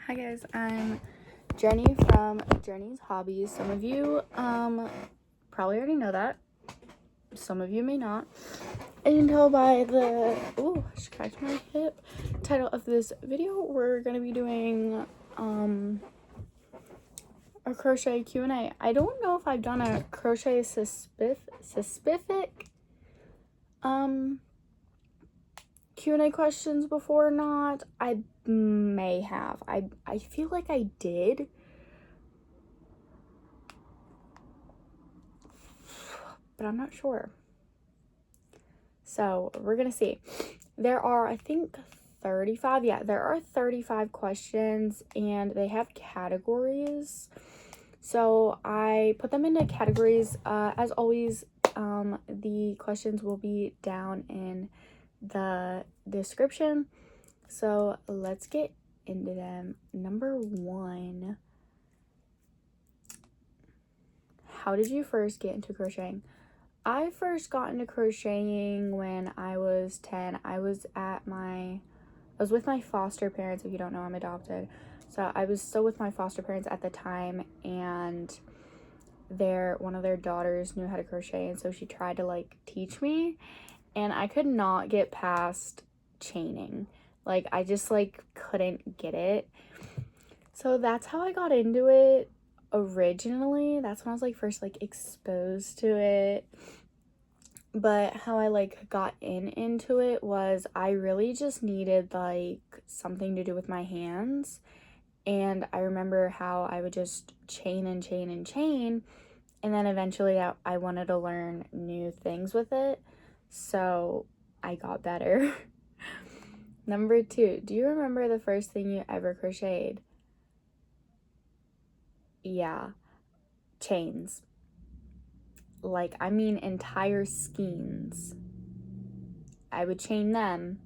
Hi guys, I'm Jenny from Jenny's Hobbies. Some of you probably already know that. Some of you may not. And you can tell by the I just cracked my hip title of this video. We're gonna be doing a crochet Q&A. I don't know if I've done a crochet specific Q&A questions before or not. I may have. I feel like I did, but I'm not sure. So we're gonna see. There are, I think, 35. Yeah, there are 35 questions, and they have categories. So I put them into categories. As always, the questions will be down in the description. So let's get into them. Number 1. How did you first get into crocheting? I first got into crocheting when I was 10. I was with my foster parents. If you don't know, I'm adopted. So I was still with my foster parents at the time, and one of their daughters knew how to crochet, and so she tried to teach me, and I could not get past chaining. I just couldn't get it. So that's how I got into it originally. That's when I was first exposed to it. But how I got into it was I really just needed something to do with my hands. And I remember how I would just chain and chain and chain, and then eventually I wanted to learn new things with it, so I got better. Number 2, do you remember the first thing you ever crocheted? Yeah, chains. Entire skeins. I would chain them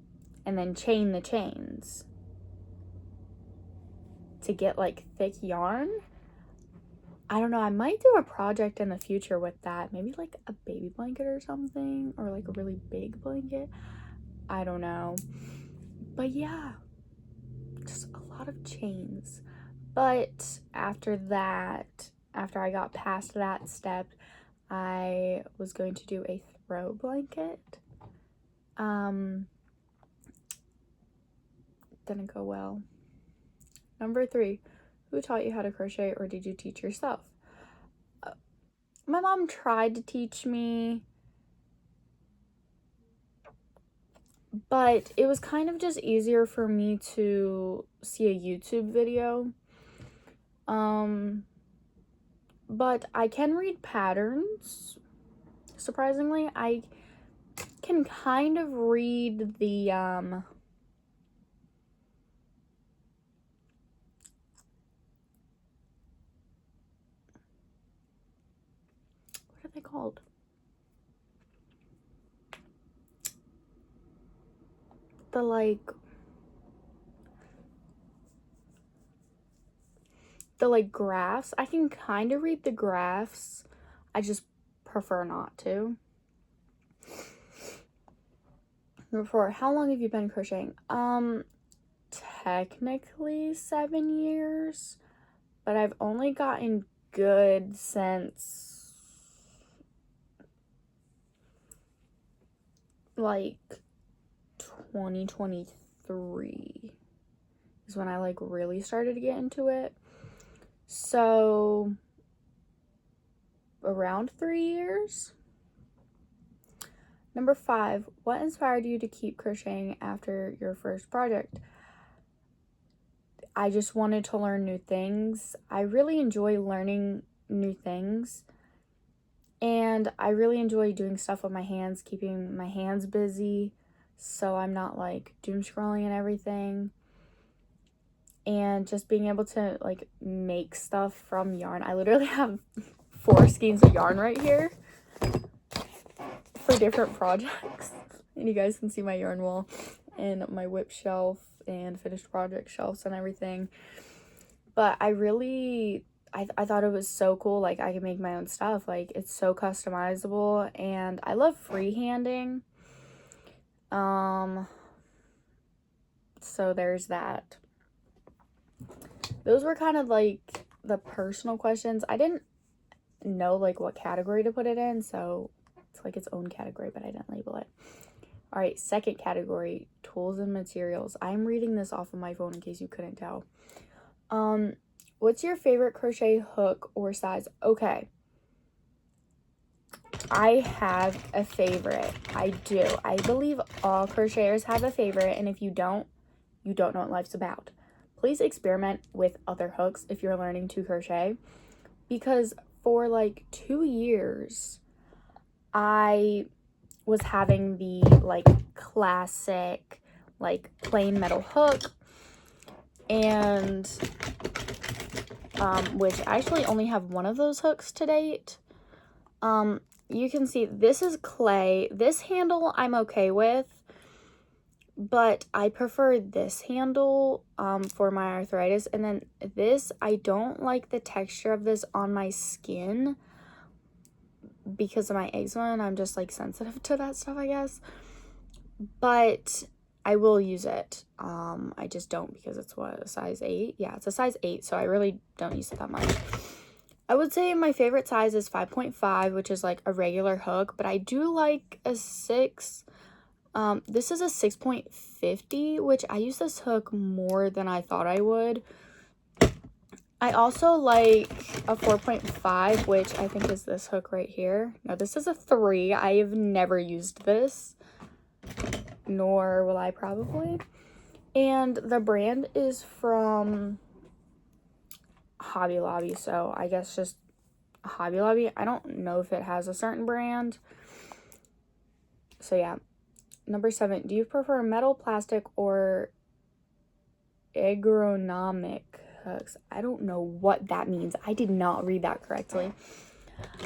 and then chain the chains to get thick yarn. I don't know, I might do a project in the future with that. Maybe a baby blanket or something, or a really big blanket. I don't know. But yeah, just a lot of chains. But after I got past that step, I was going to do a throw blanket. Didn't go well. Number 3, who taught you how to crochet, or did you teach yourself? My mom tried to teach me, but it was kind of just easier for me to see a YouTube video. But I can read patterns. Surprisingly, I can kind of read the what are they called? The graphs. I can kind of read the graphs. I just prefer not to. Number 4, how long have you been crocheting? Technically 7 years, but I've only gotten good since 2023 is when I really started to get into it. So around 3 years. Number 5, what inspired you to keep crocheting after your first project? I just wanted to learn new things. I really enjoy learning new things, and I really enjoy doing stuff with my hands, keeping my hands busy so I'm not doom scrolling and everything, and just being able to make stuff from yarn. I literally have 4 skeins of yarn right here for different projects, and you guys can see my yarn wall and my whip shelf and finished project shelves and everything. But I thought it was so cool. I could make my own stuff. It's so customizable, and I love freehanding. So there's that. those were kind of like the personal questions. I didn't know like what category to put it in, so it's like its own category, but I didn't label it. All right, second category, tools and materials. I'm reading this off of my phone in case you couldn't tell. What's your favorite crochet hook or size? Okay, I have a favorite. I do. I believe all crocheters have a favorite, and if you don't know what life's about. Please experiment with other hooks if you're learning to crochet, because for like 2 years I was having the like classic like plain metal hook, and which I actually only have one of those hooks to date. You can see this is clay. This handle I'm okay with, but I prefer this handle for my arthritis. And then this, I don't like the texture of this on my skin because of my eczema, and I'm just like sensitive to that stuff, I guess. But I will use it. I just don't because it's what, a size 8? Yeah, it's a size 8, so I really don't use it that much. I would say my favorite size is 5.5, which is like a regular hook, but I do like a 6. This is a 6.50, which I use this hook more than I thought I would. I also like a 4.5, which I think is this hook right here. No, this is a 3. I have never used this, nor will I probably. And the brand is from Hobby Lobby, so I guess just Hobby Lobby. I don't know if it has a certain brand. So yeah. Number 7, do you prefer metal, plastic, or ergonomic hooks? I don't know what that means. I did not read that correctly.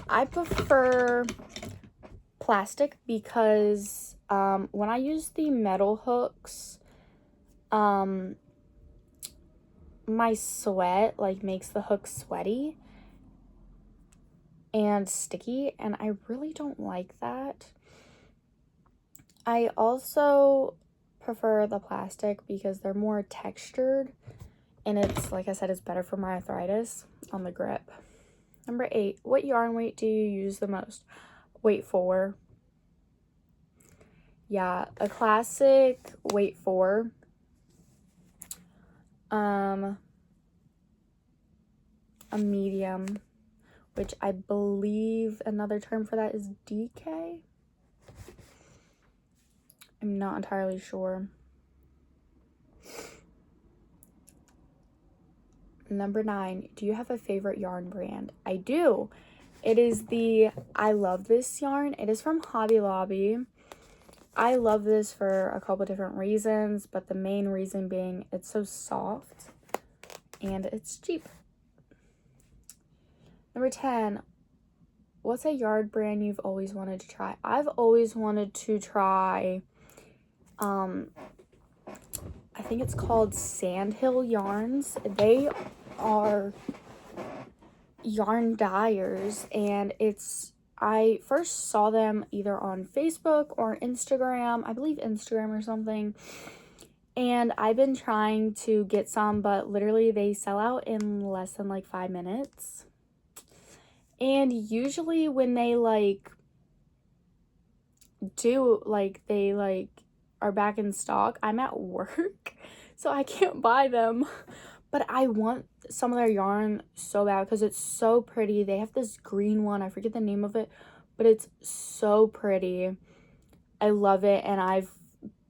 I prefer plastic because when I use the metal hooks, my sweat like makes the hook sweaty and sticky, and I really don't like that. I also prefer the plastic because they're more textured, and it's, like I said, it's better for my arthritis on the grip. Number 8, what yarn weight do you use the most? Weight 4. Yeah, a classic weight 4. A medium, which I believe another term for that is DK. I'm not entirely sure. Number 9, do you have a favorite yarn brand? I do. It is the I Love This yarn. It is from Hobby Lobby. I love this for a couple different reasons, but the main reason being it's so soft and it's cheap. Number 10, what's a yarn brand you've always wanted to try? I've always wanted to try, I think it's called Sandhill Yarns. They are yarn dyers, and I first saw them either on Facebook or Instagram. I believe Instagram or something. And I've been trying to get some, but literally they sell out in less than like 5 minutes. And usually when they like are back in stock, I'm at work, so I can't buy them. But I want some of their yarn so bad because it's so pretty. They have this green one, I forget the name of it, but it's so pretty. I love it, and I've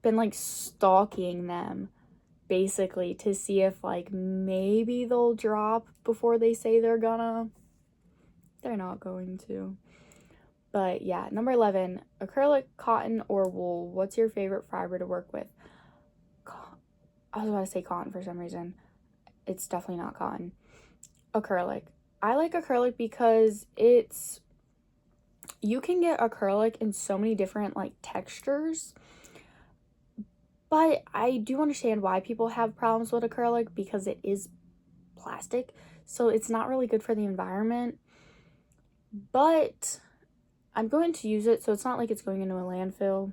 been like stalking them basically to see if like maybe they'll drop before they say they're gonna. They're not going to. But yeah, number 11, acrylic, cotton, or wool. What's your favorite fiber to work with? I was about to say cotton for some reason. It's definitely not cotton. Acrylic. I like acrylic because you can get acrylic in so many different like textures. But I do understand why people have problems with acrylic because it is plastic. So it's not really good for the environment. But I'm going to use it, so it's not like it's going into a landfill.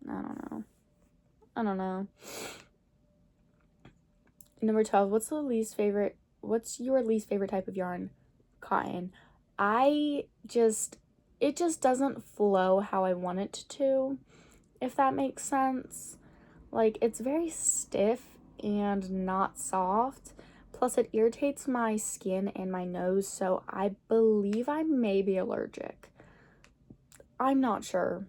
I don't know. Number 12, what's your least favorite type of yarn? Cotton. It just doesn't flow how I want it to, if that makes sense. Like, it's very stiff and not soft. Plus, it irritates my skin and my nose, so I believe I may be allergic. I'm not sure.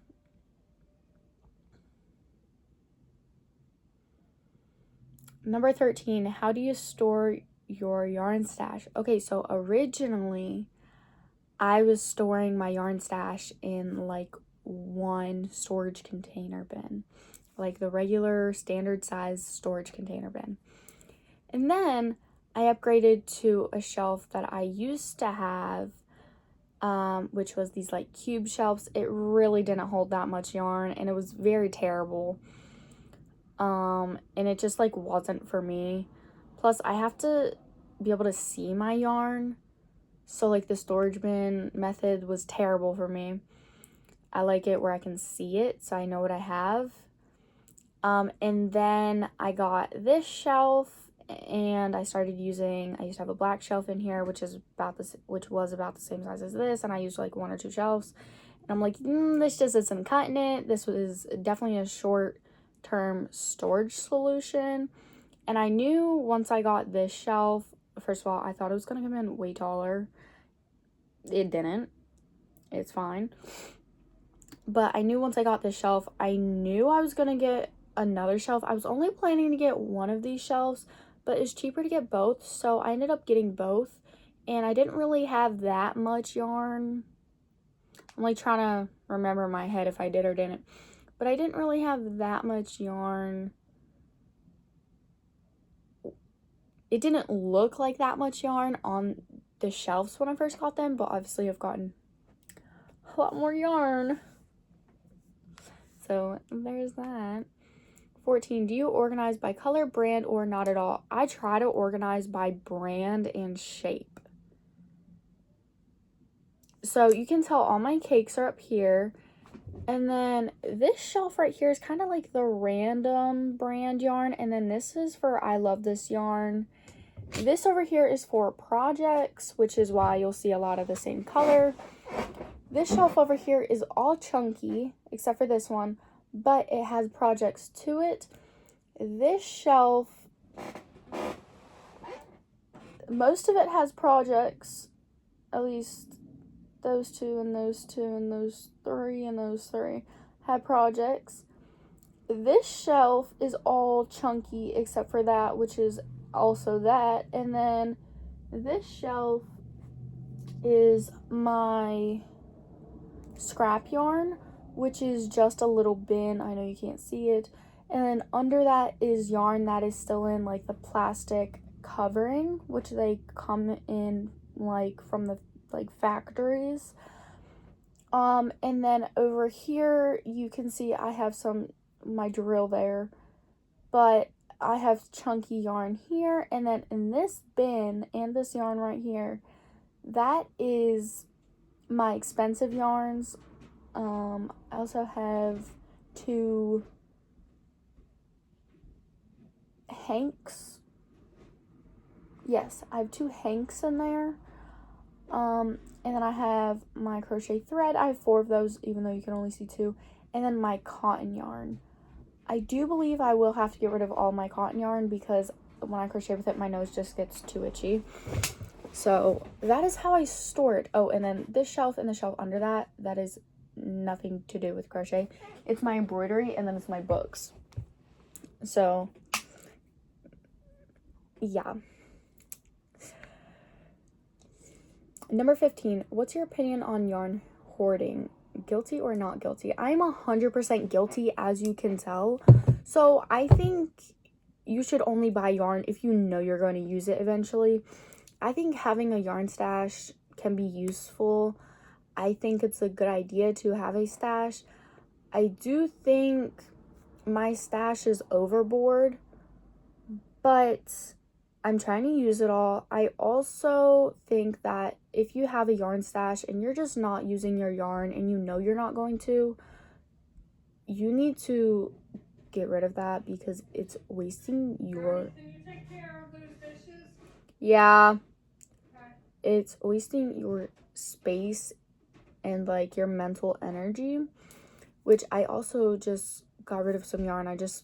Number 13, how do you store your yarn stash? Okay, so originally, I was storing my yarn stash in like one storage container bin, like the regular standard size storage container bin. And then I upgraded to a shelf that I used to have, which was these like cube shelves. It really didn't hold that much yarn and it was very terrible. And it just like wasn't for me. Plus I have to be able to see my yarn. So like the storage bin method was terrible for me. I like it where I can see it so I know what I have. And then I got this shelf and I used to have a black shelf in here, which was about the same size as this, and I used like 1 or 2 shelves. And I'm like, this just isn't cutting it. This was definitely a short-term storage solution. And I knew once I got this shelf, first of all, I thought it was gonna come in way taller. It didn't. It's fine. But I knew once I got this shelf, I knew I was gonna get another shelf. I was only planning to get one of these shelves, but it's cheaper to get both, so I ended up getting both. And I didn't really have that much yarn. I'm like trying to remember in my head if I did or didn't, but I didn't really have that much yarn. It didn't look like that much yarn on the shelves when I first got them, but obviously I've gotten a lot more yarn. So there's that. 14, do you organize by color, brand, or not at all? I try to organize by brand and shape. So you can tell all my cakes are up here. And then this shelf right here is kind of like the random brand yarn. And then this is for I Love This Yarn. This over here is for projects, which is why you'll see a lot of the same color. This shelf over here is all chunky, except for this one, but it has projects to it. This shelf, most of it has projects, at least those 2 and those 2 and those 3 and those 3 have projects. This shelf is all chunky except for that, which is also that. And then this shelf is my scrap yarn, which is just a little bin. I know you can't see it. And then under that is yarn that is still in like the plastic covering, which they come in like from the like factories. And then over here you can see I have my drill there, but I have chunky yarn here. And then in this bin and this yarn right here, that is my expensive yarns. I also have 2 hanks. Yes, I have 2 hanks in there. And then I have my crochet thread. I have 4 of those, even though you can only see 2. And then my cotton yarn. I do believe I will have to get rid of all my cotton yarn because when I crochet with it, my nose just gets too itchy. So that is how I store it. Oh, and then this shelf and the shelf under that is nothing to do with crochet. It's my embroidery and then it's my books. So yeah. Number 15, what's your opinion on yarn hoarding? Guilty or not guilty? I'm 100% guilty, as you can tell. So I think you should only buy yarn if you know you're going to use it eventually. I think having a yarn stash can be useful. I think it's a good idea to have a stash. I do think my stash is overboard, but I'm trying to use it all. I also think that if you have a yarn stash and you're just not using your yarn and you know you're not going to, you need to get rid of that because it's wasting your Yeah, it's wasting your space and like your mental energy, which I also just got rid of some yarn. I just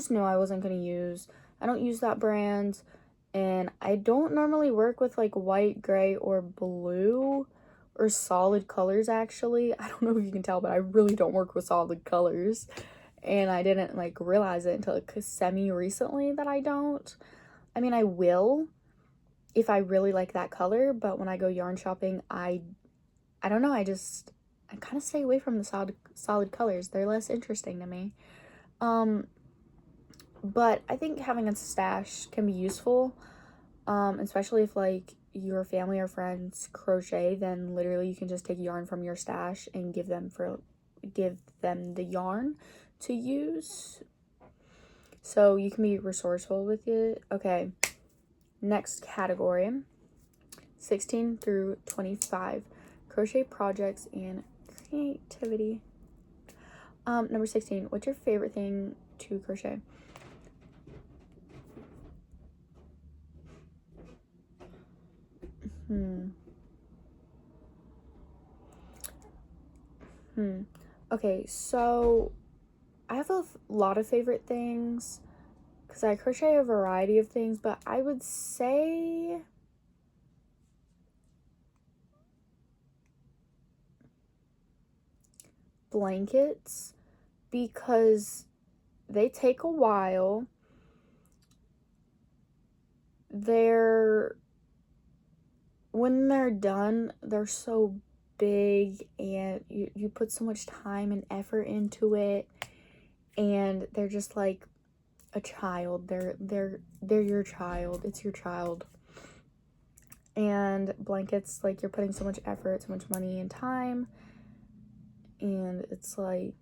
knew I wasn't going to use. I don't use that brand, and I don't normally work with like white, gray, or blue, or solid colors. Actually, I don't know if you can tell, but I really don't work with solid colors, and I didn't like realize it until like semi recently that I don't. I mean, I will if I really like that color, but when I go yarn shopping, I don't know, I kind of stay away from the solid colors. They're less interesting to me. But I think having a stash can be useful, especially if like your family or friends crochet. Then literally you can just take yarn from your stash and give them the yarn to use. So you can be resourceful with it. Okay, next category, 16 through 25, crochet projects and creativity. Number 16, what's your favorite thing to crochet? Okay, so I have a lot of favorite things because I crochet a variety of things, but I would say blankets, because they take a while. When they're done, they're so big, and you put so much time and effort into it, and they're just like a child. They're your child. It's your child. And blankets, like, you're putting so much effort, so much money and time, and it's like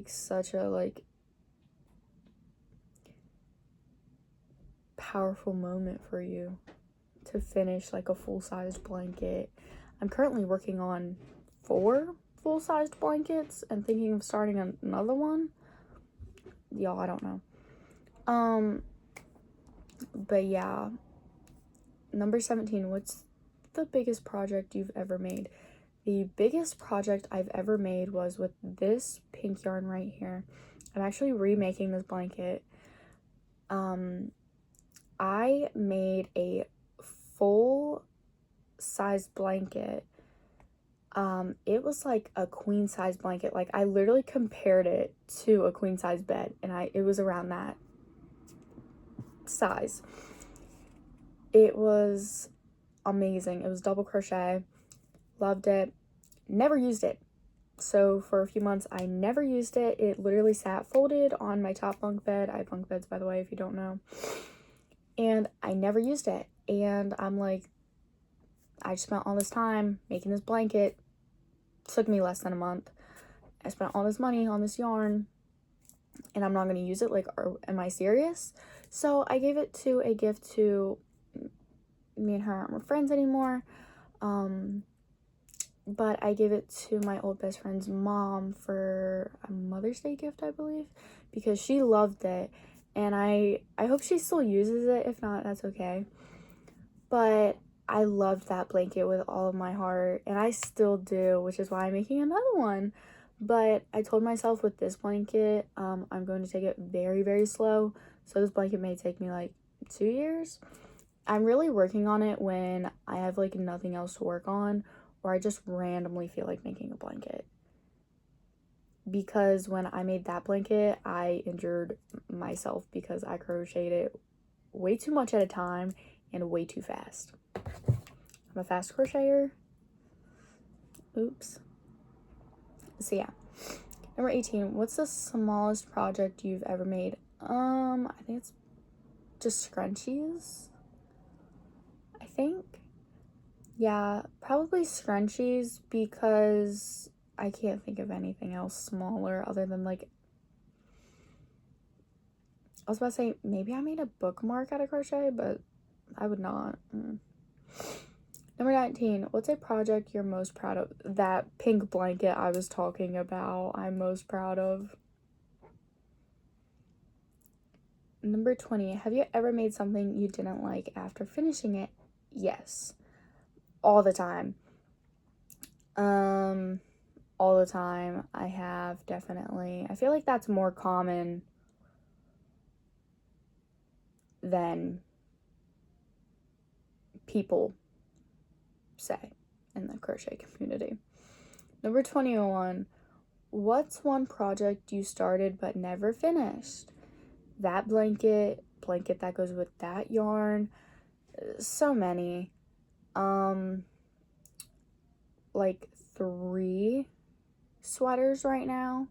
such a like powerful moment for you to finish like a full-sized blanket. I'm currently working on 4 full-sized blankets and thinking of starting another one. Y'all, I don't know. But yeah. Number 17, what's the biggest project you've ever made? The biggest project I've ever made was with this pink yarn right here. I'm actually remaking this blanket. I made a full-size blanket. It was like a queen-size blanket. Like, I literally compared it to a queen-size bed, and it was around that size. It was amazing. It was double crochet. Loved it. Never used it. So for a few months, I never used it. It literally sat folded on my top bunk bed. I have bunk beds, by the way, if you don't know. And I never used it. And I'm like, I just spent all this time making this blanket. It took me less than a month. I spent all this money on this yarn, and I'm not going to use it. Like, am I serious? So I gave it to a gift to me, and her aren't friends anymore. But I gave it to my old best friend's mom for a Mother's Day gift, I believe, because she loved it. And I hope she still uses it. If not, that's okay. But I loved that blanket with all of my heart, and I still do, which is why I'm making another one. But I told myself with this blanket, I'm going to take it very, very slow. So this blanket may take me like 2 years. I'm really working on it when I have like nothing else to work on, or I just randomly feel like making a blanket. Because when I made that blanket, I injured myself because I crocheted it way too much at a time and way too fast. I'm a fast crocheter. Oops. So yeah. Number 18, what's the smallest project you've ever made? I think it's just scrunchies. I think. Yeah, probably scrunchies, because I can't think of anything else smaller other than like, I was about to say maybe I made a bookmark out of crochet, but I would not. Number 19, what's a project you're most proud of? That pink blanket I was talking about, I'm most proud of. Number 20, have you ever made something you didn't like after finishing it? Yes. All the time. All the time. I have, definitely. I feel like that's more common than people say in the crochet community. Number 21, what's one project you started but never finished? That blanket that goes with that yarn, so many. Like 3 sweaters right now.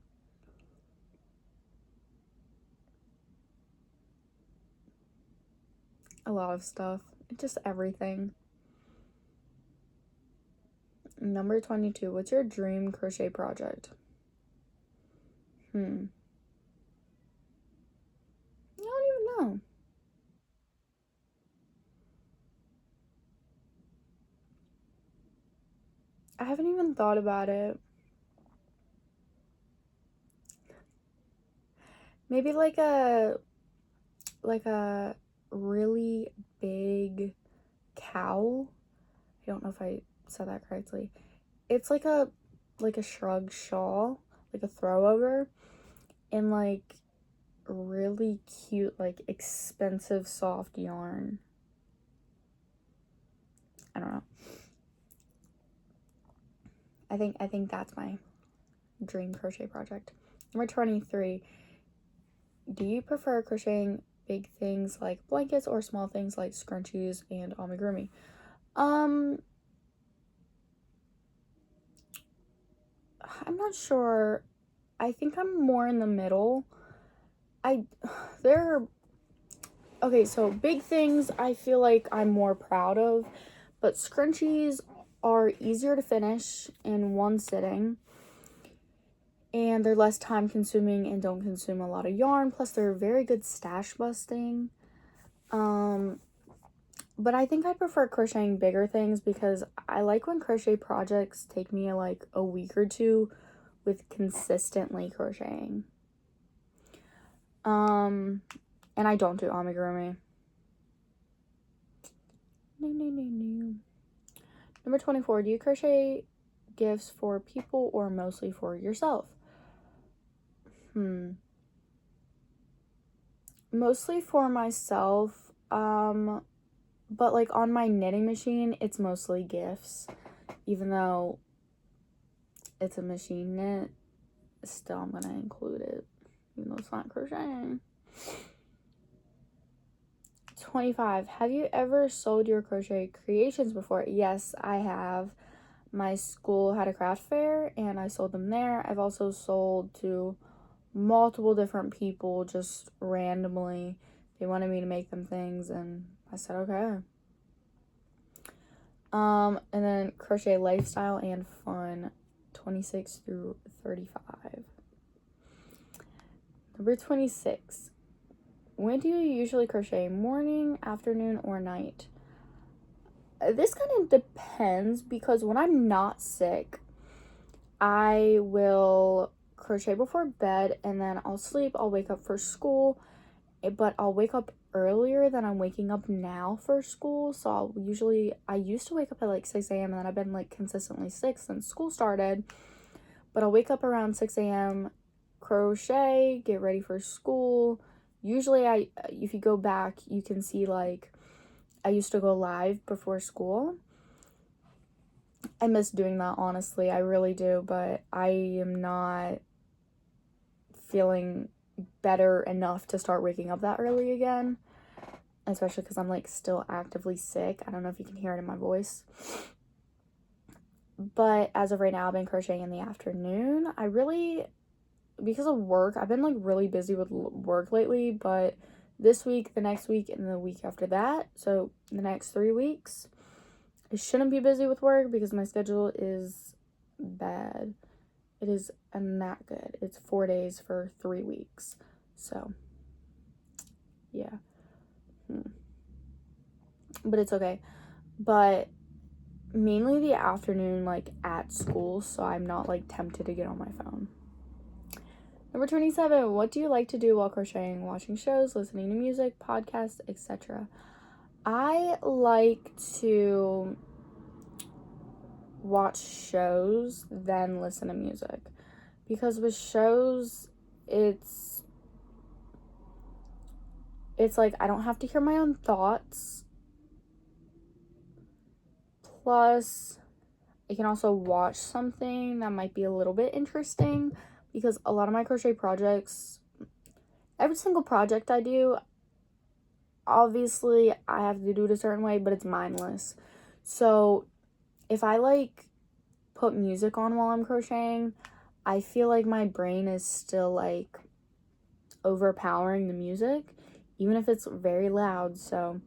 A lot of stuff, just everything. Number 22, what's your dream crochet project? I don't even know. I haven't even thought about it. Maybe like a really big cowl. I don't know if I said that correctly. It's like a shrug shawl, like a throwover, and like really cute, like expensive soft yarn. I don't know. I think that's my dream crochet project. Number 23, do you prefer crocheting big things like blankets or small things like scrunchies and amigurumi? I'm not sure. I think I'm more in the middle. Okay, so big things I feel like I'm more proud of, but scrunchies are easier to finish in one sitting, and they're less time consuming and don't consume a lot of yarn, plus they're very good stash busting. But I think I prefer crocheting bigger things because I like when crochet projects take me like a week or two with consistently crocheting. And I don't do amigurumi. Number 24, do you crochet gifts for people or mostly for yourself? Mostly for myself, but like on my knitting machine, it's mostly gifts. Even though it's a machine knit, still I'm gonna include it, even though it's not crocheting. 25, have you ever sold your crochet creations before? Yes, I have. My school had a craft fair and I sold them there. I've also sold to multiple different people just randomly. They wanted me to make them things and I said okay. And then crochet lifestyle and fun, 26 through 35. Number 26, when do you usually crochet? Morning, afternoon, or night? This kind of depends because when I'm not sick, I will crochet before bed and then I'll sleep. I'll wake up for school, but I'll wake up earlier than I'm waking up now for school. So I used to wake up at like 6 a.m. and then I've been like consistently 6 since school started. But I'll wake up around 6 a.m., crochet, get ready for school. Usually if you go back, you can see like I used to go live before school. I miss doing that, honestly. I really do, but I am not feeling better enough to start waking up that early again, especially because I'm like still actively sick. I don't know if you can hear it in my voice. But as of right now, I've been crocheting in the afternoon. Because of work, I've been like really busy with work lately, but this week, the next week, and the week after that, so the next 3 weeks, I shouldn't be busy with work because my schedule is bad. It is not good. It's 4 days for 3 weeks. So, yeah. But it's okay. But mainly the afternoon, like at school, so I'm not like tempted to get on my phone. Number 27, what do you like to do while crocheting? Watching shows, listening to music, podcasts, etc. I like to watch shows, then listen to music. Because with shows, it's like I don't have to hear my own thoughts. Plus, I can also watch something that might be a little bit interesting, because a lot of my crochet projects, every single project I do, obviously I have to do it a certain way, but it's mindless. So if I like put music on while I'm crocheting, I feel like my brain is still like overpowering the music, even if it's very loud. So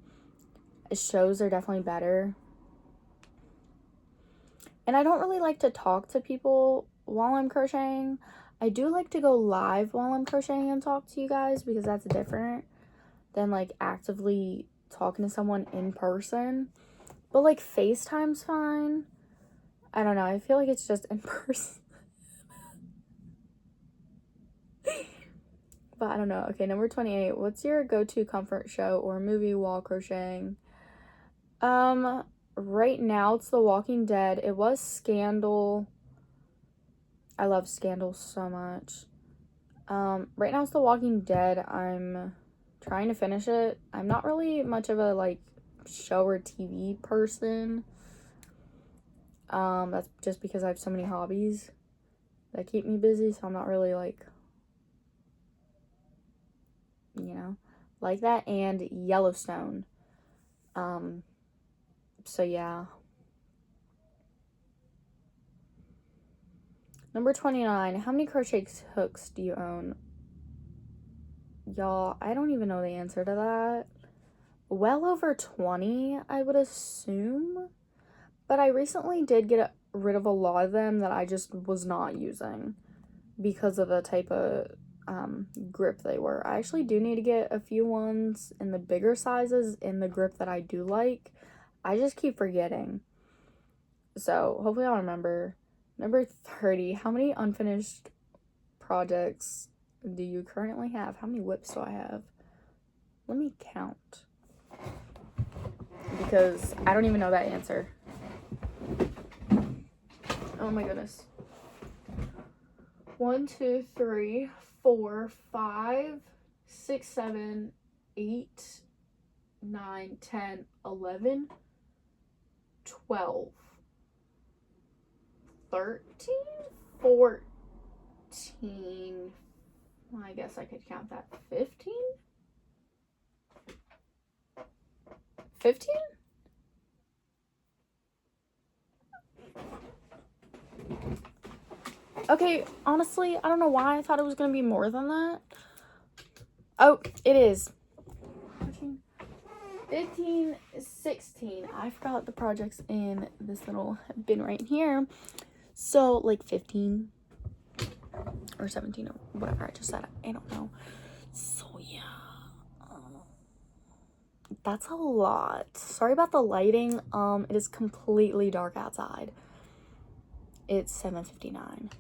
shows are definitely better. And I don't really like to talk to people while I'm crocheting. I do like to go live while I'm crocheting and talk to you guys, because that's different than like actively talking to someone in person. But like FaceTime's fine. I don't know. I feel like it's just in person. But I don't know. Okay, number 28. What's your go-to comfort show or movie while crocheting? Right now it's The Walking Dead. It was Scandal. I love Scandal so much. Right now it's The Walking Dead. I'm trying to finish it. I'm not really much of a like show or TV person. That's just because I have so many hobbies that keep me busy, so I'm not really like, you know, like that. And Yellowstone. So yeah. Number 29. How many crochet hooks do you own? Y'all, I don't even know the answer to that. Well over 20, I would assume. But I recently did get rid of a lot of them that I just was not using because of the type of grip they were. I actually do need to get a few ones in the bigger sizes in the grip that I do like. I just keep forgetting. So hopefully I'll remember. Number 30. How many unfinished projects do you currently have? How many whips do I have? Let me count, because I don't even know that answer. Oh my goodness. 1, 2, 3, 4, 5, 6, 7, 8, 9, 10, 11, 12, 13, 14. I guess I could count that. 15? 15? Okay, honestly, I don't know why I thought it was going to be more than that. Oh, it is. 14, 15, 16. I forgot the projects in this little bin right here. So, like 15 or 17 or whatever I just said. I don't know. So, yeah. That's a lot. Sorry about the lighting. It is completely dark outside. It's 7:59.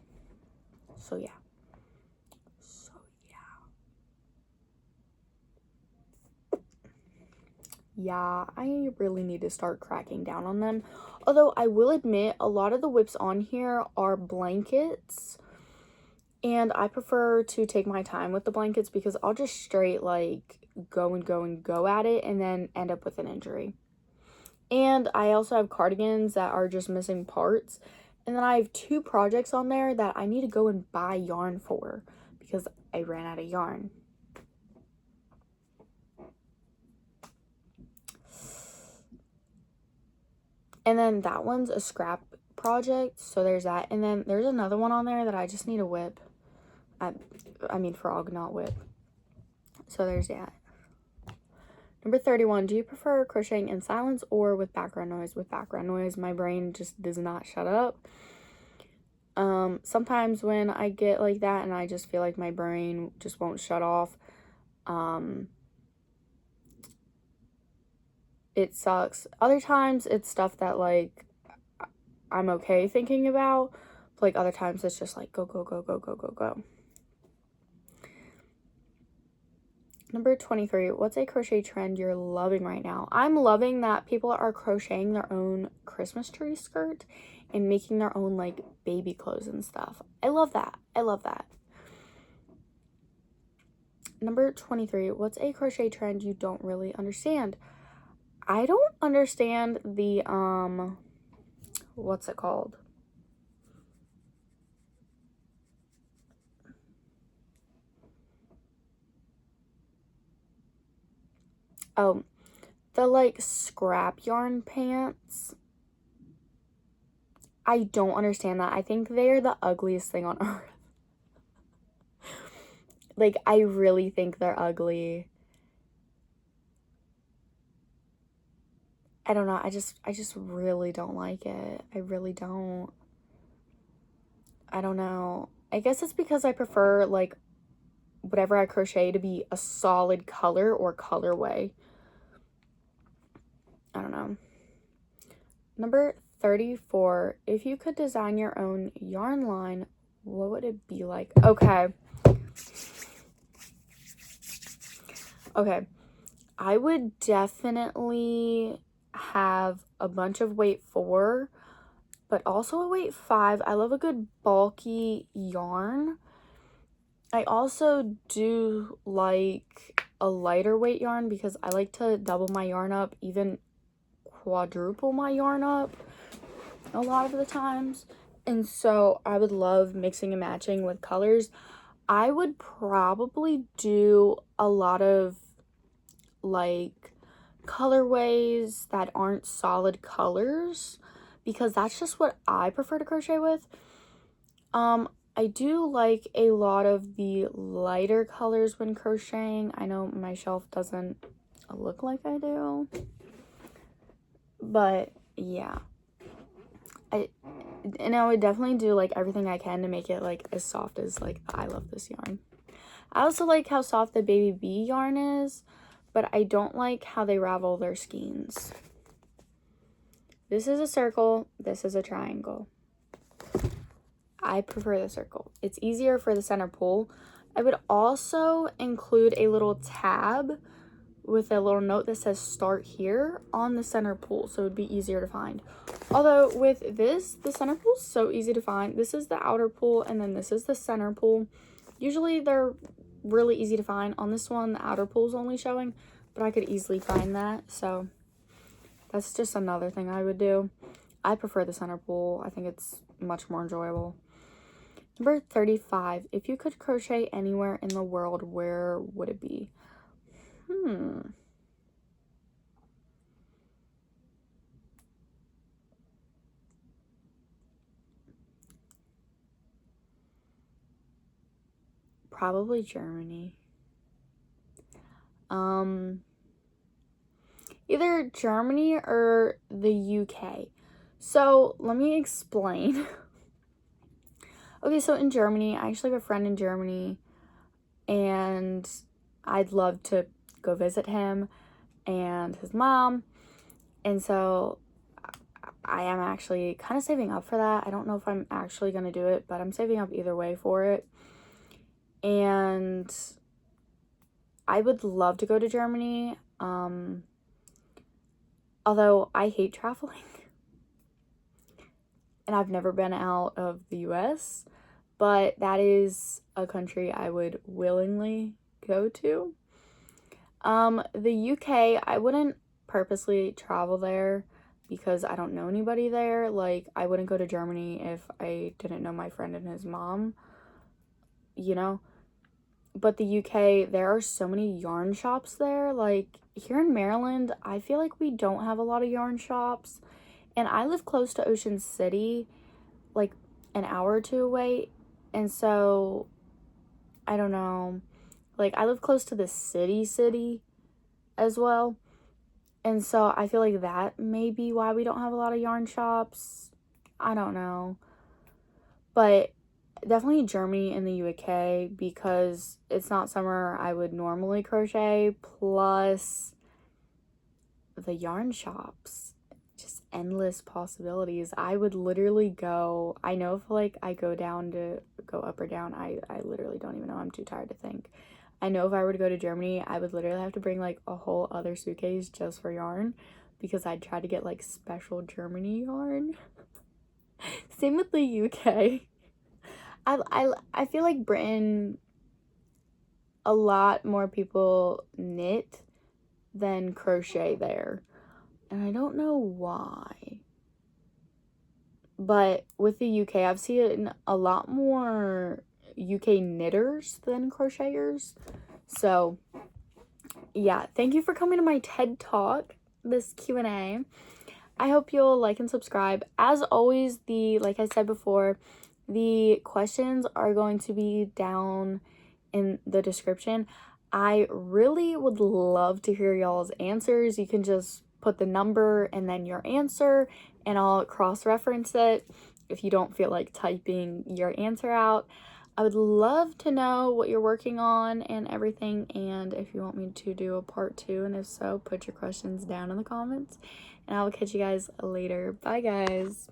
So, yeah. Yeah, I really need to start cracking down on them. Although I will admit, a lot of the whips on here are blankets. And I prefer to take my time with the blankets, because I'll just straight like go at it and then end up with an injury. And I also have cardigans that are just missing parts. And then I have 2 projects on there that I need to go and buy yarn for, because I ran out of yarn. And then that one's a scrap project, so there's that. And then there's another one on there that I just need a whip. I mean frog, not whip. So there's that. Number 31, do you prefer crocheting in silence or with background noise? With background noise, my brain just does not shut up. Sometimes when I get like that and I just feel like my brain just won't shut off, it sucks. Other times it's stuff that like I'm okay thinking about, but like other times it's just like go. Number 23, what's a crochet trend you're loving right now? I'm loving that people are crocheting their own Christmas tree skirt and making their own like baby clothes and stuff. I love that. I love that. Number 23, what's a crochet trend you don't really understand? I don't understand the, what's it called? Oh, the like scrap yarn pants. I don't understand that. I think they're the ugliest thing on earth. Like, I really think they're ugly. I don't know. I just really don't like it. I really don't. I don't know. I guess it's because I prefer like whatever I crochet to be a solid color or colorway. I don't know. Number 34, if you could design your own yarn line, what would it be like? Okay. I would definitely have a bunch of weight 4, but also a weight 5. I love a good bulky yarn. I also do like a lighter weight yarn because I like to double my yarn up, even quadruple my yarn up a lot of the times. And so I would love mixing and matching with colors. I would probably do a lot of like colorways that aren't solid colors because that's just what I prefer to crochet with. I do like a lot of the lighter colors when crocheting. I know my shelf doesn't look like I do, but yeah. I would definitely do like everything I can to make it like as soft as like I love this yarn. I also like how soft the baby bee yarn is, but I don't like how they ravel their skeins. This is a circle, this is a triangle. I prefer the circle. It's easier for the center pull. I would also include a little tab with a little note that says start here on the center pull, so it would be easier to find. Although with this, the center pull is so easy to find. This is the outer pull and then this is the center pull. Usually they're really easy to find. On this one, the outer pull is only showing, but I could easily find that, so that's just another thing I would do. I prefer the center pull. I think it's much more enjoyable. Number 35, if you could crochet anywhere in the world, where would it be? Probably Germany. Either Germany or the UK. So let me explain. Okay, so in Germany, I actually have a friend in Germany, and I'd love to go visit him and his mom. And so I am actually kind of saving up for that. I don't know if I'm actually going to do it, but I'm saving up either way for it. And I would love to go to Germany. Although I hate traveling. And I've never been out of the US, but that is a country I would willingly go to. The UK, I wouldn't purposely travel there because I don't know anybody there. Like, I wouldn't go to Germany if I didn't know my friend and his mom, you know? But the UK, there are so many yarn shops there. Like, here in Maryland, I feel like we don't have a lot of yarn shops. And I live close to Ocean City, like an hour or two away. And so, I don't know. Like, I live close to the city as well. And so, I feel like that may be why we don't have a lot of yarn shops. I don't know. But definitely Germany and the UK because it's not somewhere I would normally crochet. Plus, the yarn shops. Just endless possibilities. I would literally go, I know if like I go up or down, I literally don't even know, I'm too tired to think. I know if I were to go to Germany, I would literally have to bring like a whole other suitcase just for yarn, because I'd try to get like special Germany yarn. Same with the UK. I feel like Britain, a lot more people knit than crochet there. And I don't know why. But with the UK, I've seen a lot more UK knitters than crocheters. So, yeah, thank you for coming to my TED Talk, this Q&A. I hope you'll like and subscribe. As always, like I said before, the questions are going to be down in the description. I really would love to hear y'all's answers. You can just put the number and then your answer, and I'll cross-reference it if you don't feel like typing your answer out. I would love to know what you're working on and everything, and if you want me to do a part 2, and if so, put your questions down in the comments, and I will catch you guys later. Bye, guys.